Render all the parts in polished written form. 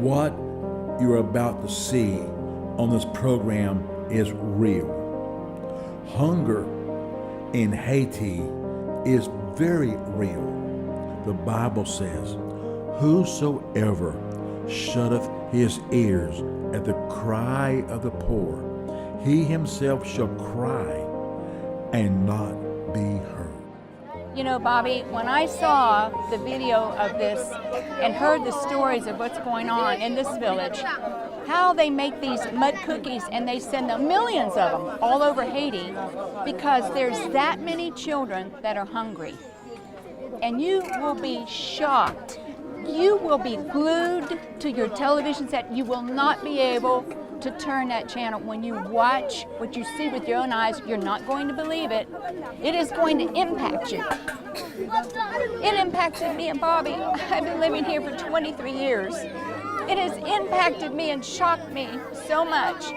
What you're about to see on this program is real. Hunger in Haiti is very real. The Bible says, whosoever shutteth his ears at the cry of the poor, he himself shall cry and not be heard. You know, Bobby, when I saw the video of this and heard the stories of what's going on in this village, how they make these mud cookies and they send them, millions of them, all over Haiti because there's that many children that are hungry. And you will be shocked. You will be glued to your television set. You will not be able to turn that channel. When you watch what you see with your own eyes, you're not going to believe it. It is going to impact you. It impacted me and Bobby. I've been living here for 23 years. It has impacted me and shocked me so much.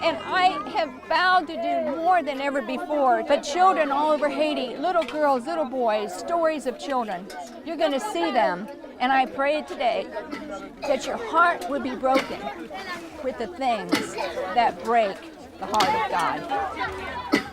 And I have vowed to do more than ever before. But children all over Haiti, little girls, little boys, stories of children, you're going to see them. And I pray today that your heart would be broken with the things that break the heart of God.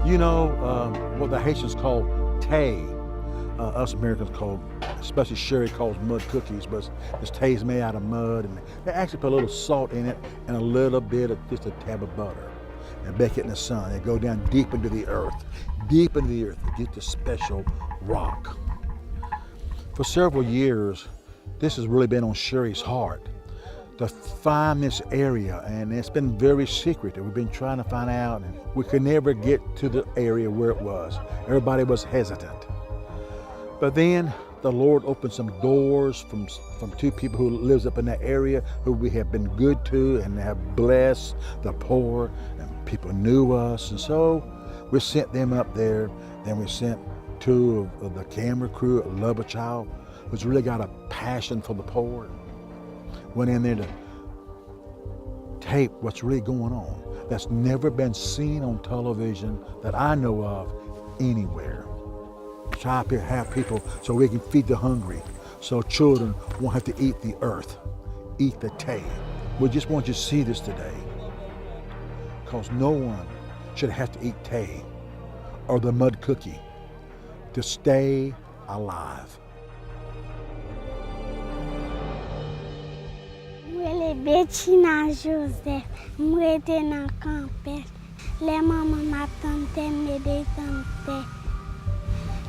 You know what the Haitians call tay, us Americans call, especially Sherry calls mud cookies, but this tay is made out of mud, and they actually put a little salt in it and a little bit of just a tab of butter and bake it in the sun. They go down deep into the earth to get this special rock. For several years, this has really been on Sherry's heart to find this area, and it's been very secretive. We've been trying to find out, and we could never get to the area where it was. Everybody was hesitant. But then the Lord opened some doors from two people who lives up in that area who we have been good to and have blessed the poor, and people knew us, and so we sent them up there. Then we sent two of the camera crew at Love a Child, who's really got a passion for the poor. Went in there to tape what's really going on that's never been seen on television that I know of anywhere. Try to have people so we can feed the hungry, so children won't have to eat the earth, eat the tay. We just want you to see this today, because no one should have to eat tay or the mud cookie to stay alive. Betchina Joseph, mwete nan Kampech. Le maman m'a tante, m'ede tante.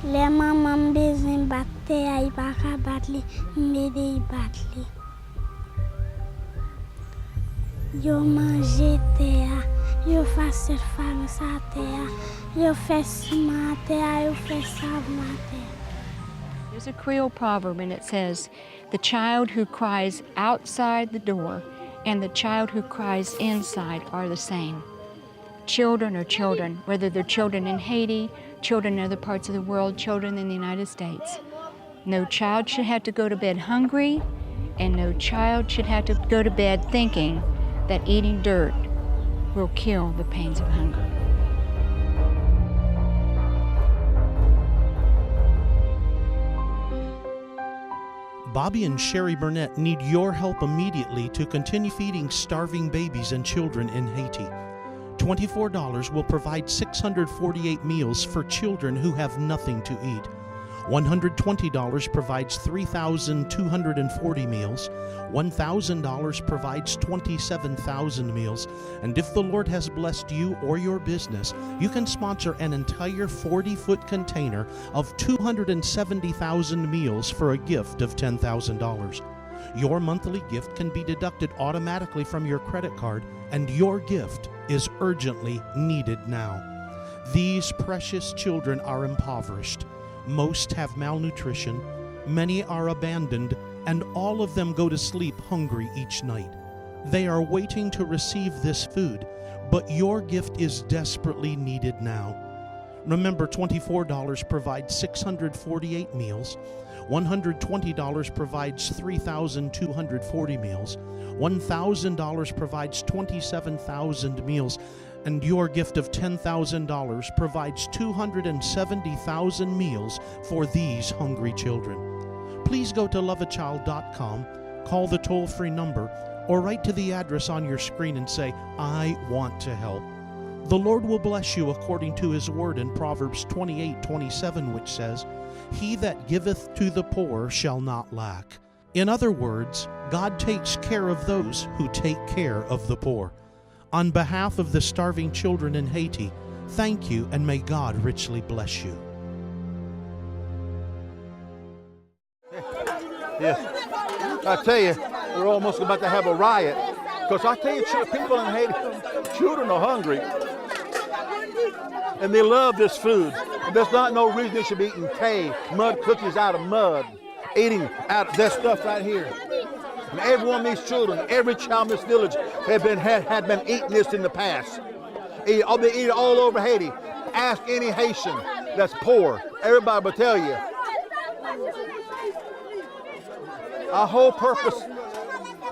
Le maman bezwen batte, ay pa ka bat li, m'ede y bat li. Yo manje te a, yo fase fang sa te a, yo fe sima te a, yo fe savma te a. There's a Creole proverb and it says, the child who cries outside the door and the child who cries inside are the same. Children are children, whether they're children in Haiti, children in other parts of the world, children in the United States. No child should have to go to bed hungry, and no child should have to go to bed thinking that eating dirt will kill the pains of hunger. Bobby and Sherry Burnette need your help immediately to continue feeding starving babies and children in Haiti. $24 will provide 648 meals for children who have nothing to eat. $120 provides 3,240 meals. $1,000 provides 27,000 meals. And if the Lord has blessed you or your business, you can sponsor an entire 40-foot container of 270,000 meals for a gift of $10,000. Your monthly gift can be deducted automatically from your credit card, and your gift is urgently needed now. These precious children are impoverished. Most have malnutrition, many are abandoned, and all of them go to sleep hungry each night. They are waiting to receive this food, but your gift is desperately needed now. Remember, $24 provides 648 meals, $120 provides 3,240 meals, $1,000 provides 27,000 meals, and your gift of $10,000 provides 270,000 meals for these hungry children. Please go to loveachild.com, call the toll-free number, or write to the address on your screen and say, I want to help. The Lord will bless you according to His word in Proverbs 28:27, which says, He that giveth to the poor shall not lack. In other words, God takes care of those who take care of the poor. On behalf of the starving children in Haiti, thank you, and may God richly bless you. Yes. I tell you, we're almost about to have a riot. Because I tell you, people in Haiti, children are hungry. And they love this food. And there's not no reason they should be eating tay, mud cookies out of mud, eating out of that stuff right here. And every one of these children, every child in this village had been eating this in the past. They eat it all over Haiti. Ask any Haitian that's poor. Everybody will tell you. Our whole purpose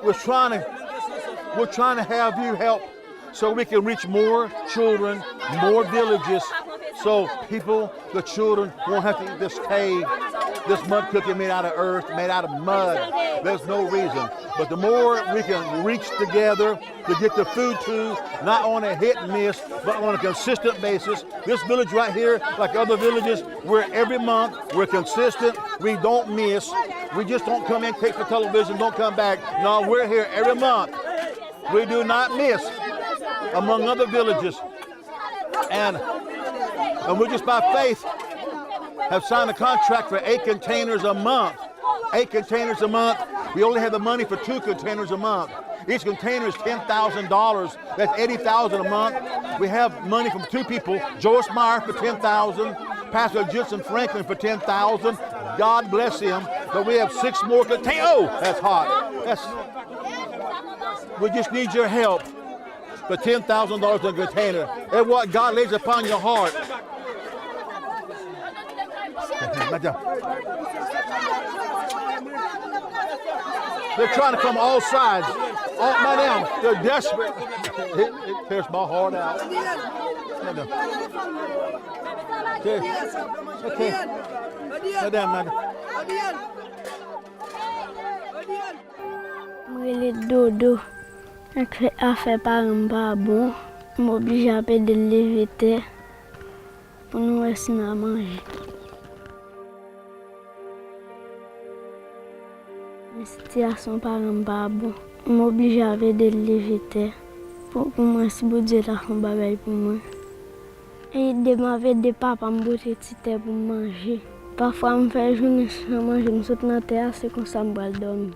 was trying to have you help so we can reach more children, more villages, so people, the children, won't have to eat this cave, this mud cookie made out of earth, made out of mud. There's no reason. But the more we can reach together to get the food to, not on a hit and miss, but on a consistent basis. This village right here, like other villages, we're every month, we're consistent, we don't miss. We just don't come in, take for television, don't come back. No, we're here every month. We do not miss, among other villages. And we just by faith have signed a contract for 8 containers a month. 8 containers a month. We only have the money for 2 containers a month. Each container is $10,000. That's $80,000 a month. We have money from 2 people, Joyce Meyer for $10,000, Pastor Judson Franklin for $10,000. God bless him. But we have 6 more containers. Oh, that's hot. We just need your help for $10,000 in a container. And what God lays upon your heart. They're trying to come all sides. All my down. They're desperate. It tears my heart out. Okay. Okay. Madam. Moi, dodo. Affaire par un babou. M'oblige à payer de l'éviter pour nous rester à manger. La situation par un babou. M'oblige à payer de l'éviter pour moi, si vous Dieu a fait un bagage pour moi. Et de m'avoir des papas m'boter tite pour manger. Parfois, je me fais journée sans manger, je me saute dans la terre, c'est comme ça que je vais dormir.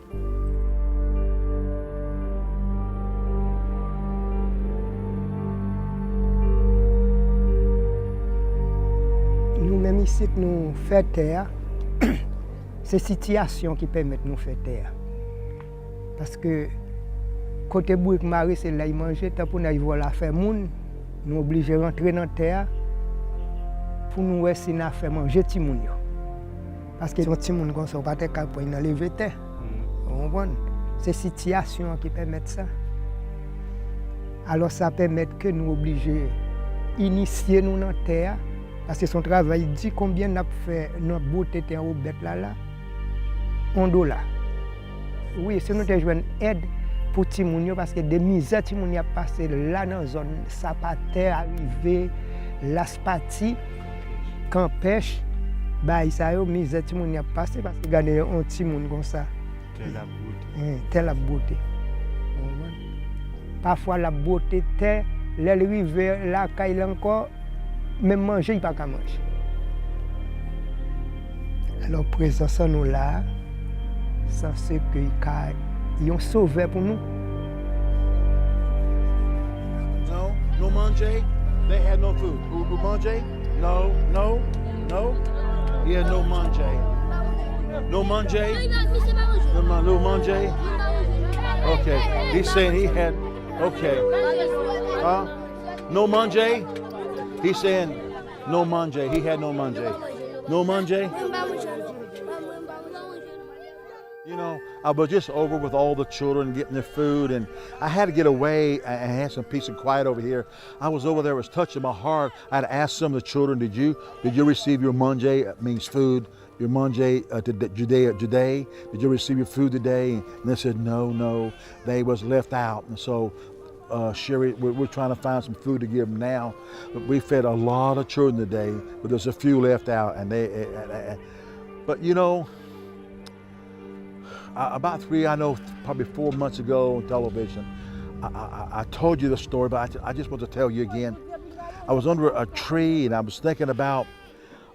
Nous-mêmes ici, nous faisons terre. C'est la situation qui permet de nous faire terre. Parce que côté Bouik Marie, c'est là où manger, tant pour nous voir la faire moun, nous obligés de rentrer dans la terre pour nous essayer de faire manger les moun. Parce que les petits moun ne sont pas capables de lever terre. C'est la situation qui permet ça. Alors ça permet que nous obligés d'initier nous dans la terre. Parce que son travail dit combien nous avons fait notre beauté en haut bête là, $1. Oui, si nous avons une aide pour Timounio, parce que des misères Timounio a passé là dans la zone Sapaterre, arrivé, Laspati, Kampech, ça y est, misère Timounio a passé parce que regardez un Timoun comme ça. Telle la beauté. Parfois la beauté, elle arrive là, quand il encore. Même manger, il n'y a pas qu'à manger. Alors, présence nous là, ça c'est qu'ils ont sauvé pour nous. No manger, They had no food. Who manje? No. He had no manje. No manje? No manje? Okay. He's saying he had, okay. Huh? No manje? He's saying no manje. He had no manje. No manje? You know, I was just over with all the children getting their food, and I had to get away and have some peace and quiet over here. I was over there, it was touching my heart. I had asked some of the children, did you receive your manje? It means food. Your manje today? Did you receive your food today? And they said, no, they was left out. And so, Sherry, we're trying to find some food to give them now. But we fed a lot of children today, but there's a few left out. But you know, about probably 4 months ago on television, I told you the story, but I just want to tell you again. I was under a tree and I was thinking about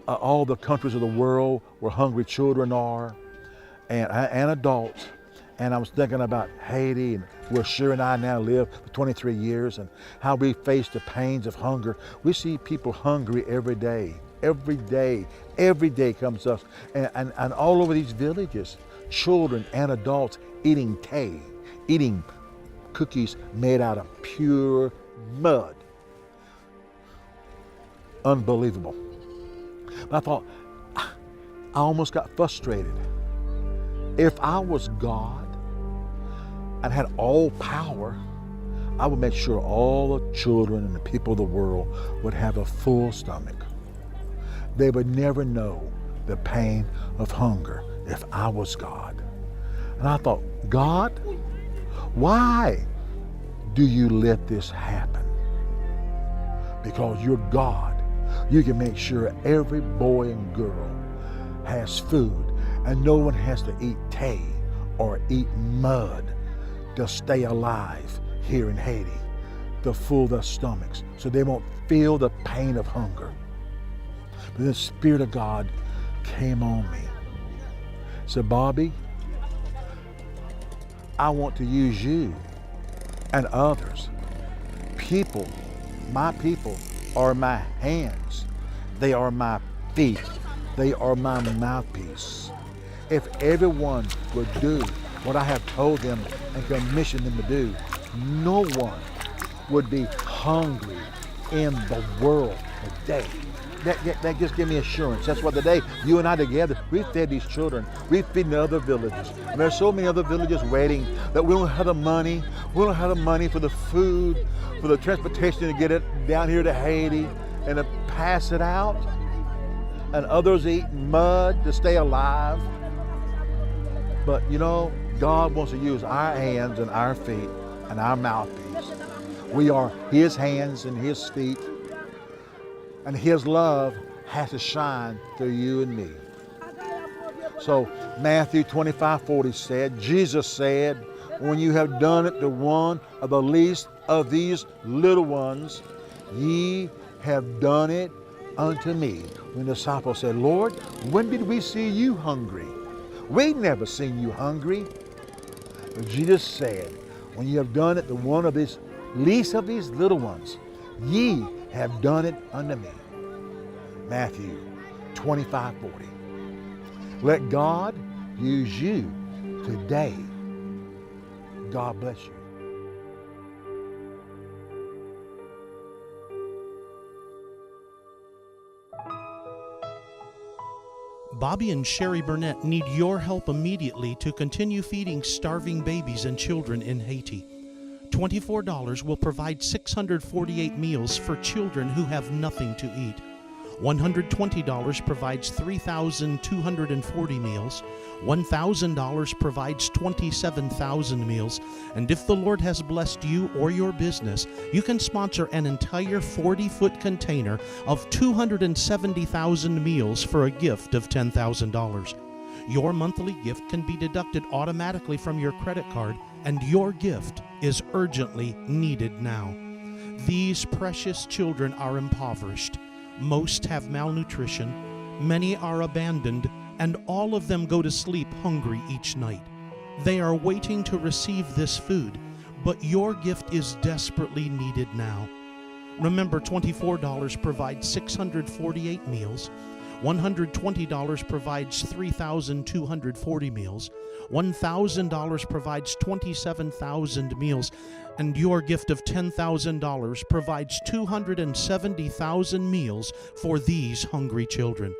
all the countries of the world where hungry children are and adults. And I was thinking about Haiti and where Sherry and I now live for 23 years and how we face the pains of hunger. We see people hungry every day. Every day comes us. And all over these villages, children and adults eating tay, eating cookies made out of pure mud. Unbelievable. But I thought, I almost got frustrated. If I was God and had all power, I would make sure all the children and the people of the world would have a full stomach. They would never know the pain of hunger if I was God. And I thought, God, why do you let this happen? Because you're God. You can make sure every boy and girl has food and no one has to eat tay or eat mud to stay alive here in Haiti, to fill their stomachs so they won't feel the pain of hunger. But the Spirit of God came on me. Said, Bobby, I want to use you and others. People, my people, are my hands. They are my feet. They are my mouthpiece. If everyone would do what I have told them and commissioned them to do, no one would be hungry in the world today. That just give me assurance. That's why today, you and I together, we fed these children. We feed the other villages. And there's so many other villages waiting that we don't have the money. We don't have the money for the food, for the transportation to get it down here to Haiti and to pass it out. And others eat mud to stay alive. But you know, God wants to use our hands and our feet and our mouthpiece. We are His hands and His feet. And His love has to shine through you and me. So Matthew 25:40 said, Jesus said, when you have done it to one of the least of these little ones, ye have done it unto me. When the disciples said, Lord, when did we see you hungry? We never seen you hungry. But Jesus said, when you have done it to one of these least of these little ones, ye have done it unto me. Matthew 25:40. Let God use you today. God bless you. Bobby and Sherry Burnette need your help immediately to continue feeding starving babies and children in Haiti. $24 will provide 648 meals for children who have nothing to eat. $120 provides 3,240 meals. $1,000 provides 27,000 meals. And if the Lord has blessed you or your business, you can sponsor an entire 40-foot container of 270,000 meals for a gift of $10,000. Your monthly gift can be deducted automatically from your credit card, and your gift is urgently needed now. These precious children are impoverished. Most have malnutrition, many are abandoned, and all of them go to sleep hungry each night. They are waiting to receive this food, but your gift is desperately needed now. Remember, $24 provides 648 meals. $120 provides 3,240 meals. $1,000 provides 27,000 meals. And your gift of $10,000 provides 270,000 meals for these hungry children.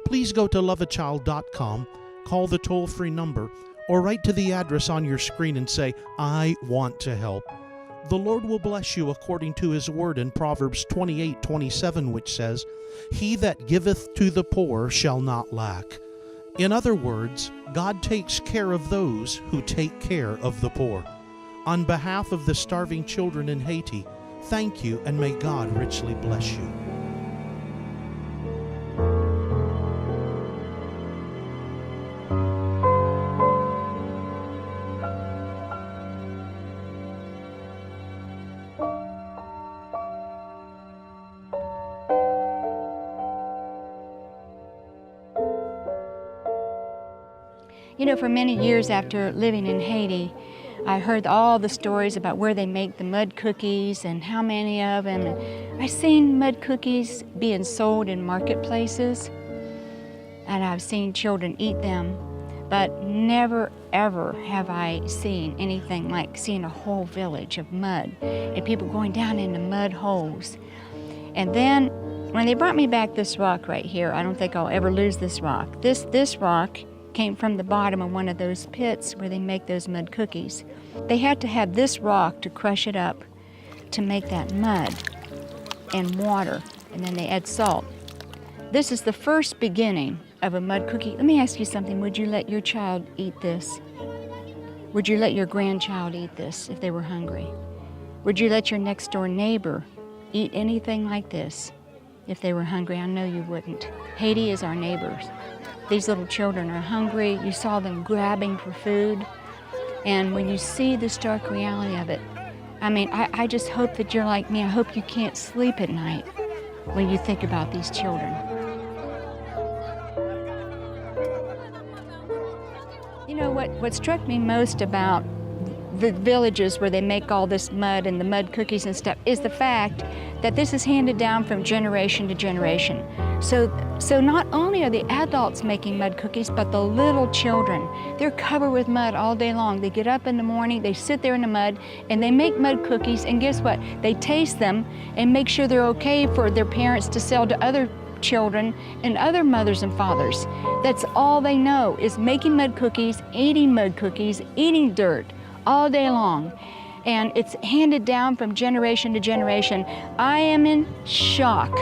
Please go to loveachild.com, call the toll-free number, or write to the address on your screen and say, "I want to help." The Lord will bless you according to His word in Proverbs 28:27, which says, "He that giveth to the poor shall not lack." In other words, God takes care of those who take care of the poor. On behalf of the starving children in Haiti, thank you, and may God richly bless you. You know, for many years after living in Haiti, I heard all the stories about where they make the mud cookies and how many of them. And I've seen mud cookies being sold in marketplaces, and I've seen children eat them, but never ever have I seen anything like seeing a whole village of mud and people going down into mud holes. And then when they brought me back this rock right here, I don't think I'll ever lose this rock. This rock came from the bottom of one of those pits where they make those mud cookies. They had to have this rock to crush it up to make that mud and water, and then they add salt. This is the first beginning of a mud cookie. Let me ask you something. Would you let your child eat this? Would you let your grandchild eat this if they were hungry? Would you let your next door neighbor eat anything like this if they were hungry? I know you wouldn't. Haiti is our neighbors. These little children are hungry. You saw them grabbing for food. And when you see the stark reality of it, I mean, I just hope that you're like me. I hope you can't sleep at night when you think about these children. You know, what struck me most about the villages where they make all this mud and the mud cookies and stuff is the fact that this is handed down from generation to generation. So not only are the adults making mud cookies, but the little children, they're covered with mud all day long. They get up in the morning, they sit there in the mud, and they make mud cookies, and guess what? They taste them and make sure they're okay for their parents to sell to other children and other mothers and fathers. That's all they know, is making mud cookies, eating dirt all day long. And it's handed down from generation to generation. I am in shock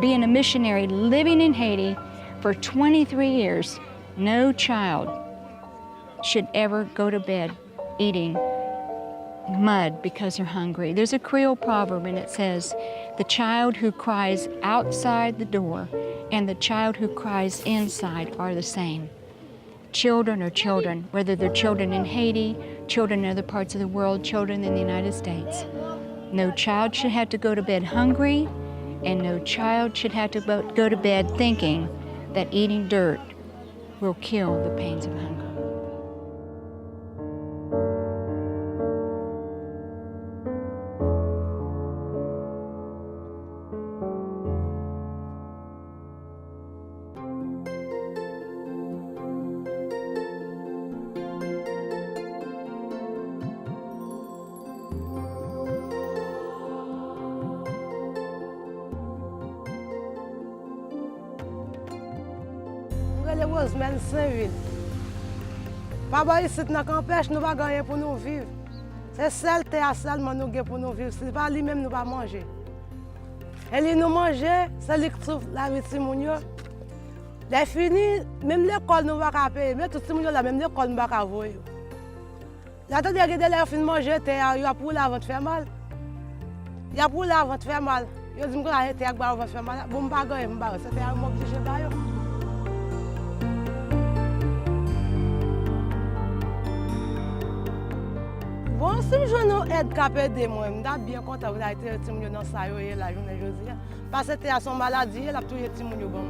being a missionary living in Haiti for 23 years. No child should ever go to bed eating mud because they're hungry. There's a Creole proverb, and it says, "The child who cries outside the door and the child who cries inside are the same." Children are children, whether they're children in Haiti, children in other parts of the world, children in the United States. No child should have to go to bed hungry, and no child should have to go to bed thinking that eating dirt will kill the pains of hunger. Semaine Saint-Ville. Pas ici dans Kampech, nous pas gagner pour nous vivre. C'est seul terre seulement nous gagne pour nous vivre. C'est pas lui-même nous pas manger. Et lui nous manger, c'est lui qui trouve la vie de moun yo. Les fini, même l'école nous pas payer, mais tout moun yo là même l'école nous pas voyer. Là tant que les fin manger terre, yo pour la vente faire mal. Il y a pour la vente faire mal. Yo dit me la terre ba vente faire mal. Bon pas gagner, m'ba, c'est terre m'obligé ba yo. Bon, si je nous aide à aider moi, je suis bien content d'avoir été dans ça la journée aujourd'hui. Parce que c'était à son maladie, il a tout été bon.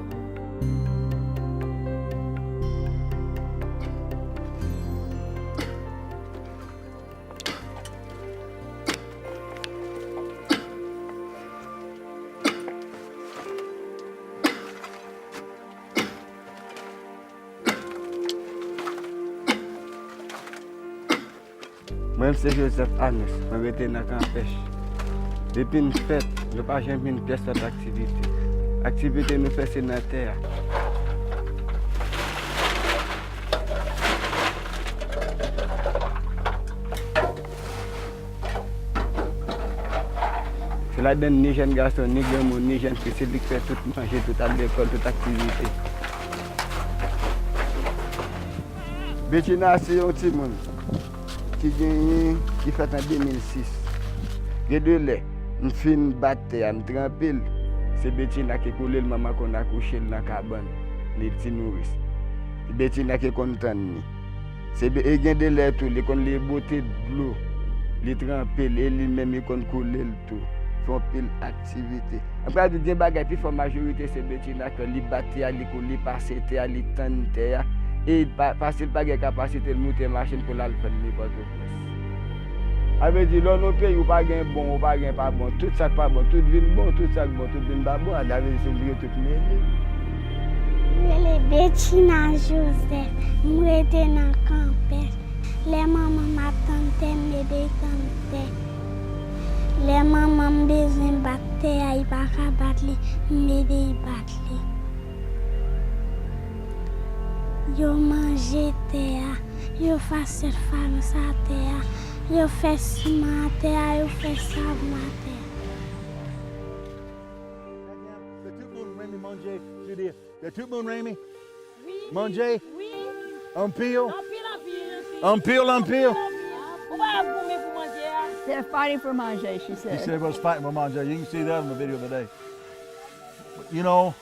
Moi, c'est Joseph Anes, je suis dans Kampech. Depuis une fête, je n'ai pas jamais une pièce d'activité. L'activité nous fait c'est dans la terre. C'est là-dedans ni jeune garçon, ni grand monde, ni jeune fille, c'est lui qui fait tout manger, tout à l'école, toute activité. Betchina, c'est un petit monde qui fait en 2006. Il y a de lait, une fine bataille, une trempille. C'est Betchina qui coule le maman qu'on a couché dans la cabane, les petits nourrices. C'est Betchina qui est content. Il y a de lait, il y a les beautés de l'eau, les trempilles, et lui-même il coule le tout. Font pile activité. Après, il y a des bagages, puis la majorité, c'est Betchina que les batailles, les couler, les passer, les tenter. Et parce qu'il n'a pas de capacité de monter machine pour la faire n'importe quoi. Ça veut dire que nos pays, on pas bon, on pas pas bon. Tout ça pas bon, tout vient bon, tout ça bon, tout vient pas bon. Ça veut dire que tout mêlé. Je suis Betchina Joseph, je suis dans Kampech. Les mamans m'attendent, m'aider tante. Les mamans besoin de battre, ils ne peuvent pas battre, m'aider battre. Yo mange terre, yo fais surface sa terre, yo fais ciment terre, yo fais sable terre. The two moon Rémi? Manger? Un pile? Un pile? They're fighting for manger, she He said. said he was fighting for manger. You can see that in the video today. You know,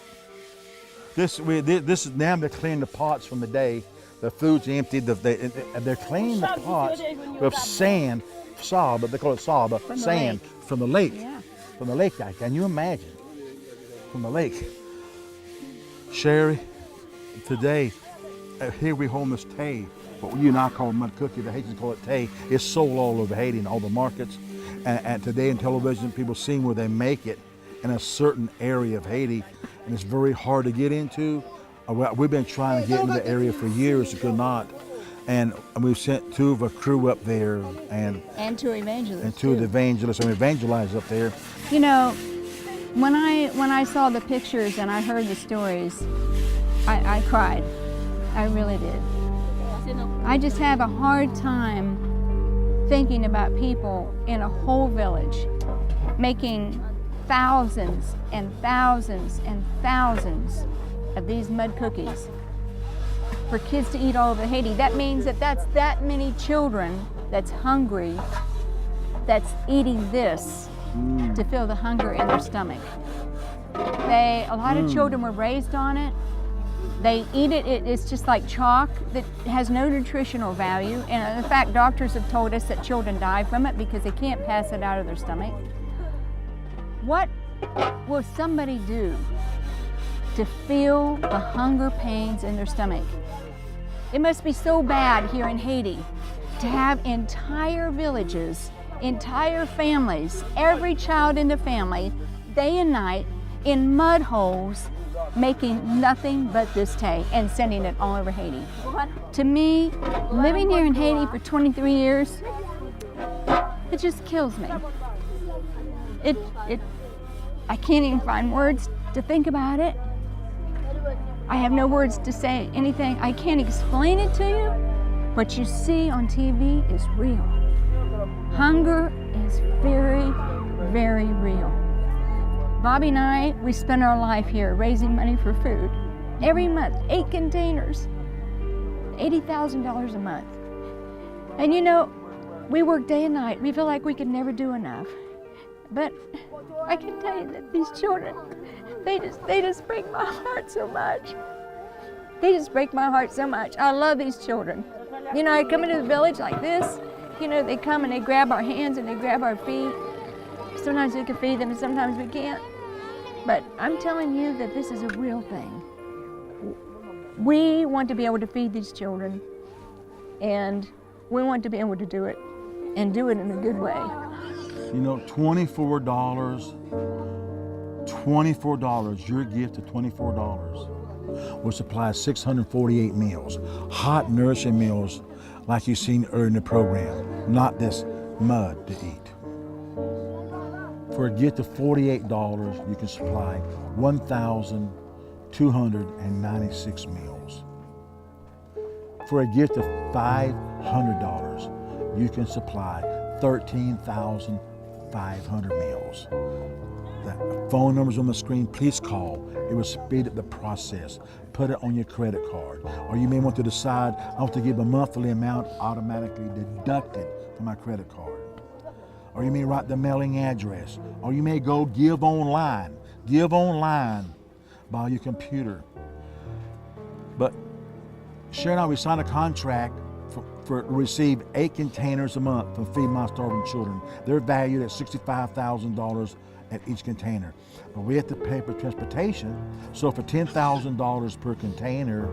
this is now they're cleaning the pots from the day. The food's emptied. They're cleaning the pots with sand, but they call it but From the sand lake. from the lake. Yeah. From the lake. Can you imagine? From the lake. Sherry, today, here we hold this tay. What you and I call mud cookie, the Haitians call it tay. It's sold all over Haiti in all the markets. And today in television, people seeing where they make it in a certain area of Haiti, and it's very hard to get into. We've been trying to get into the area for years, could not. And we've sent two of a crew up there and two evangelists. and two of the evangelists, and we evangelize up there. You know, when I saw the pictures and I heard the stories, I cried. I really did. I just have a hard time thinking about people in a whole village making thousands and thousands and thousands of these mud cookies for kids to eat all over Haiti. That means that's that many children that's hungry that's eating this to fill the hunger in their stomach. A lot of children were raised on it. They eat it, it's just like chalk that has no nutritional value. And in fact, doctors have told us that children die from it because they can't pass it out of their stomach. What will somebody do to feel the hunger pains in their stomach? It must be so bad here in Haiti to have entire villages, entire families, every child in the family, day and night, in mud holes, making nothing but this tay and sending it all over Haiti. To me, living here in Haiti for 23 years, it just kills me. I can't even find words to think about it. I have no words to say anything. I can't explain it to you. What you see on TV is real. Hunger is very, very real. Bobby and I, we spend our life here raising money for food. Every month, 8 containers, $80,000 a month. And you know, we work day and night. We feel like we could never do enough. But I can tell you that these children, they just break my heart so much. They just break my heart so much. I love these children. You know, I come into the village like this, you know, they come and they grab our hands and they grab our feet. Sometimes we can feed them and sometimes we can't. But I'm telling you that this is a real thing. We want to be able to feed these children, and we want to be able to do it, and do it in a good way. You know, $24, your gift of $24 will supply 648 meals, hot, nourishing meals like you've seen earlier in the program, not this mud to eat. For a gift of $48, you can supply 1,296 meals. For a gift of $500, you can supply 13,500 meals. The phone number's on the screen. Please call. It will speed up the process. Put it on your credit card. Or you may want to decide, I want to give a monthly amount automatically deducted from my credit card. Or you may write the mailing address. Or you may go give online. Give online by your computer. But Sherry and I, we signed a contract to receive 8 containers a month from Feed My Starving Children. They're valued at $65,000 at each container. But we have to pay for transportation. So for $10,000 per container,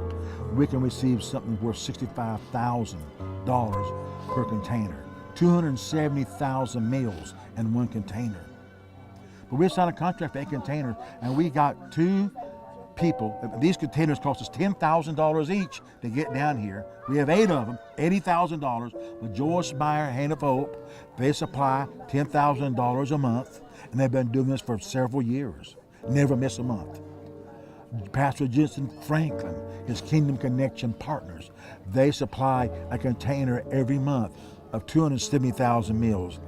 we can receive something worth $65,000 per container. 270,000 meals in one container. But we signed a contract for 8 containers, and we got 2 people. These containers cost us $10,000 each to get down here. We have 8 of them, $80,000. With Joyce Meyer, Hand of Hope, they supply $10,000 a month, and they've been doing this for several years. Never miss a month. Pastor Jensen Franklin, his Kingdom Connection partners, they supply a container every month of 270,000 meals.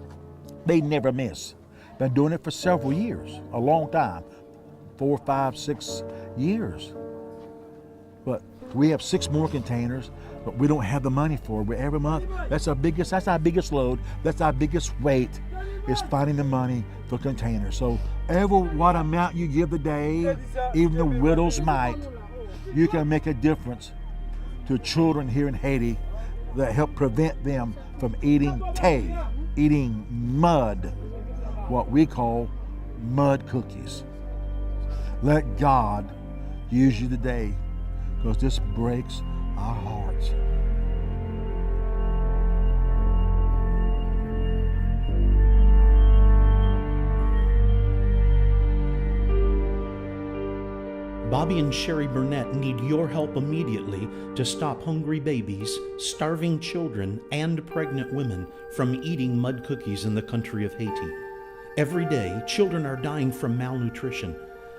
They never miss. Been doing it for several years, a long time, 4, 5, 6 years. But we have 6 more containers, but we don't have the money for it. Every month, that's our biggest load, that's our biggest weight, is finding the money for containers. So what amount you give today, even the widow's mite, you can make a difference to children here in Haiti that help prevent them from eating eating mud, what we call mud cookies. Let God use you today, because this breaks our hearts. Bobby and Sherry Burnette need your help immediately to stop hungry babies, starving children, and pregnant women from eating mud cookies in the country of Haiti. Every day, children are dying from malnutrition,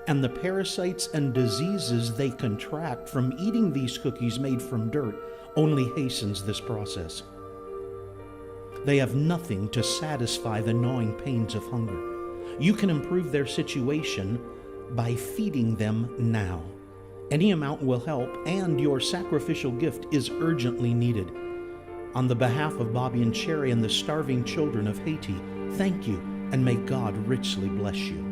and the parasites and diseases they contract from eating these cookies made from dirt only hastens this process. They have nothing to satisfy the gnawing pains of hunger. You can improve their situation by feeding them now. Any amount will help, and your sacrificial gift is urgently needed. On the behalf of Bobby and Sherry and the starving children of Haiti, thank you, and may God richly bless you.